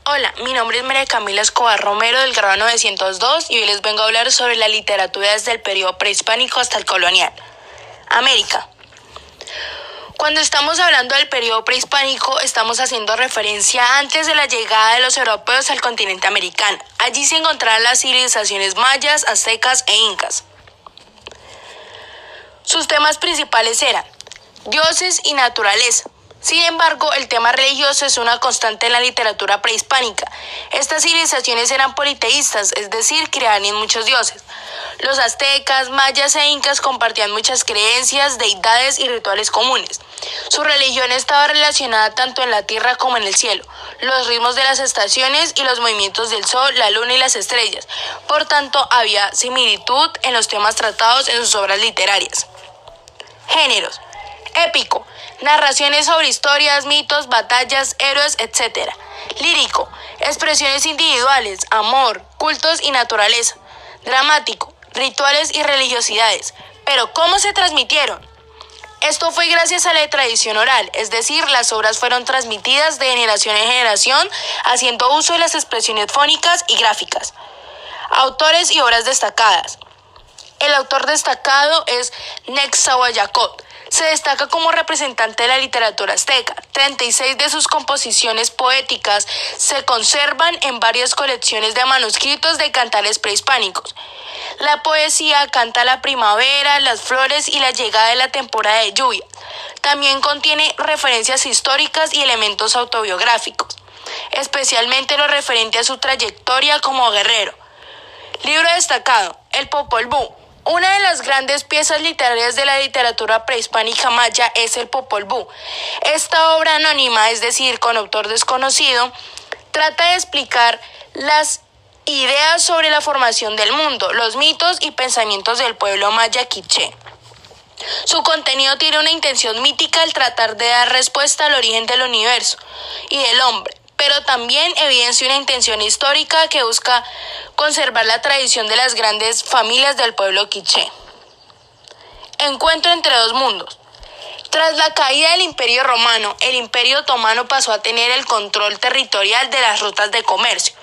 Hola, mi nombre es María Camila Escobar Romero del grado 902 y hoy les vengo a hablar sobre la literatura desde el periodo prehispánico hasta el colonial. América. Cuando estamos hablando del periodo prehispánico, estamos haciendo referencia antes de la llegada de los europeos al continente americano. Allí se encontraban las civilizaciones mayas, aztecas e incas. Sus temas principales eran dioses y naturaleza. Sin embargo, el tema religioso es una constante en la literatura prehispánica. Estas civilizaciones eran politeístas, es decir, creaban en muchos dioses. Los aztecas, mayas e incas compartían muchas creencias, deidades y rituales comunes. Su religión estaba relacionada tanto en la tierra como en el cielo, los ritmos de las estaciones y los movimientos del sol, la luna y las estrellas. Por tanto, había similitud en los temas tratados en sus obras literarias. Géneros: épico, narraciones sobre historias, mitos, batallas, héroes, etc. Lírico, expresiones individuales, amor, cultos y naturaleza. Dramático, rituales y religiosidades. Pero ¿cómo se transmitieron? Esto fue gracias a la tradición oral, es decir, las obras fueron transmitidas de generación en generación, haciendo uso de las expresiones fónicas y gráficas. Autores y obras destacadas. El autor destacado es Nezahualcóyotl. Se destaca como representante de la literatura azteca. 36 de sus composiciones poéticas se conservan en varias colecciones de manuscritos de cantares prehispánicos. La poesía canta la primavera, las flores y la llegada de la temporada de lluvia. También contiene referencias históricas y elementos autobiográficos, especialmente lo referente a su trayectoria como guerrero. Libro destacado: El Popol Vuh. Una de las grandes piezas literarias de la literatura prehispánica maya es el Popol Vuh. Esta obra anónima, es decir, con autor desconocido, trata de explicar las ideas sobre la formación del mundo, los mitos y pensamientos del pueblo maya quiché. Su contenido tiene una intención mítica al tratar de dar respuesta al origen del universo y del hombre, pero también evidencia una intención histórica que busca conservar la tradición de las grandes familias del pueblo quiché. Encuentro entre dos mundos. Tras la caída del Imperio Romano, el Imperio Otomano pasó a tener el control territorial de las rutas de comercio.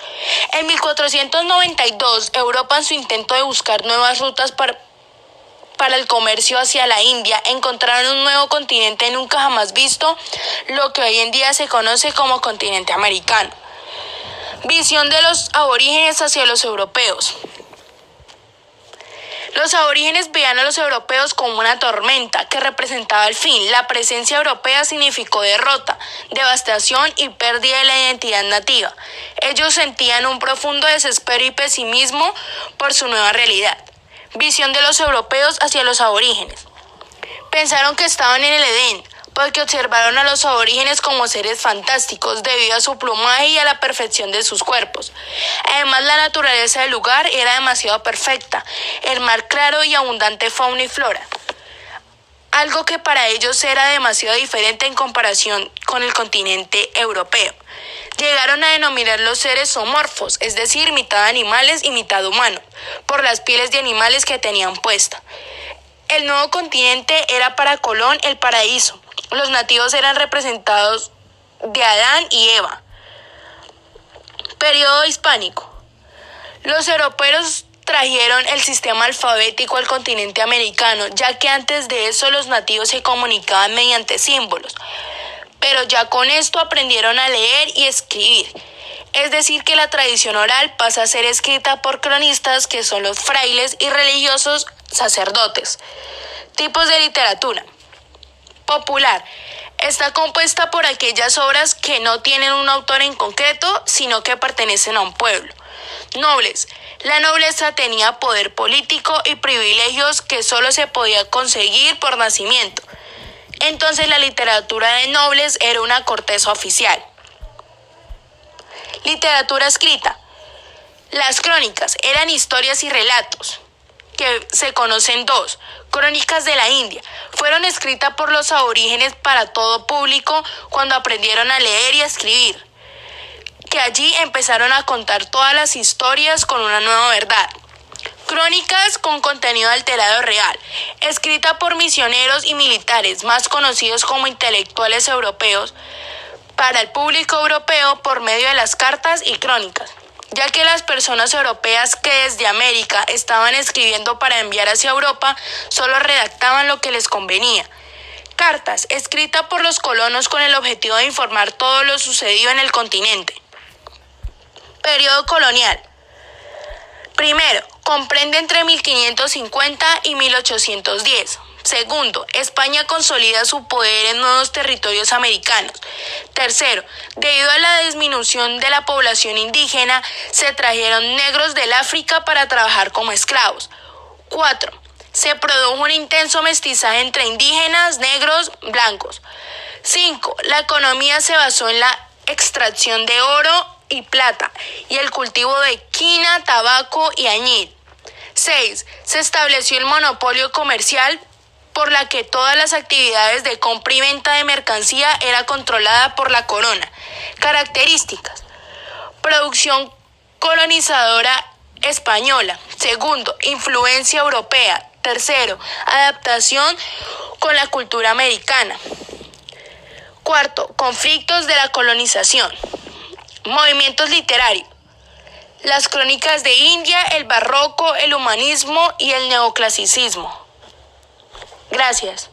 En 1492, Europa, en su intento de buscar nuevas rutas para el comercio hacia la India, encontraron un nuevo continente nunca jamás visto, lo que hoy en día se conoce como continente americano. Visión de los aborígenes hacia los europeos. Los aborígenes veían a los europeos como una tormenta que representaba el fin. La presencia europea significó derrota, devastación y pérdida de la identidad nativa. Ellos sentían un profundo desespero y pesimismo por su nueva realidad. Visión de los europeos hacia los aborígenes. Pensaron que estaban en el Edén, porque observaron a los aborígenes como seres fantásticos debido a su plumaje y a la perfección de sus cuerpos. Además, la naturaleza del lugar era demasiado perfecta, el mar claro y abundante fauna y flora, algo que para ellos era demasiado diferente en comparación con el continente europeo. Llegaron a denominar los seres zoomorfos, es decir, mitad animales y mitad humanos, por las pieles de animales que tenían puesta. El nuevo continente era para Colón el paraíso. Los nativos eran representados de Adán y Eva. Periodo hispánico. Los europeos trajeron el sistema alfabético al continente americano, ya que antes de eso los nativos se comunicaban mediante símbolos. Pero ya con esto aprendieron a leer y escribir. Es decir, que la tradición oral pasa a ser escrita por cronistas, que son los frailes y religiosos sacerdotes. Tipos de literatura. Popular. Está compuesta por aquellas obras que no tienen un autor en concreto, sino que pertenecen a un pueblo. Nobles. La nobleza tenía poder político y privilegios que solo se podía conseguir por nacimiento. Entonces la literatura de nobles era una corteza oficial. Literatura escrita. Las crónicas eran historias y relatos, que se conocen dos. Crónicas de la India. Fueron escritas por los aborígenes para todo público cuando aprendieron a leer y a escribir, que allí empezaron a contar todas las historias con una nueva verdad. Crónicas con contenido alterado real, escrita por misioneros y militares, más conocidos como intelectuales europeos, para el público europeo por medio de las cartas y crónicas, ya que las personas europeas que desde América estaban escribiendo para enviar hacia Europa solo redactaban lo que les convenía. Cartas escritas por los colonos con el objetivo de informar todo lo sucedido en el continente. Periodo colonial. Primero, comprende entre 1550 y 1810. Segundo, España consolida su poder en nuevos territorios americanos. Tercero, debido a la disminución de la población indígena, se trajeron negros del África para trabajar como esclavos. 4. Se produjo un intenso mestizaje entre indígenas, negros, blancos. 5. La economía se basó en la extracción de oro y plata y el cultivo de quina, tabaco y añil. 6. Se estableció el monopolio comercial por la que todas las actividades de compra y venta de mercancía era controlada por la corona. Características: producción colonizadora española. Segundo, influencia europea. Tercero, adaptación con la cultura americana. Cuarto, conflictos de la colonización. Movimientos literarios: las crónicas de India, el barroco, el humanismo y el neoclasicismo. Gracias.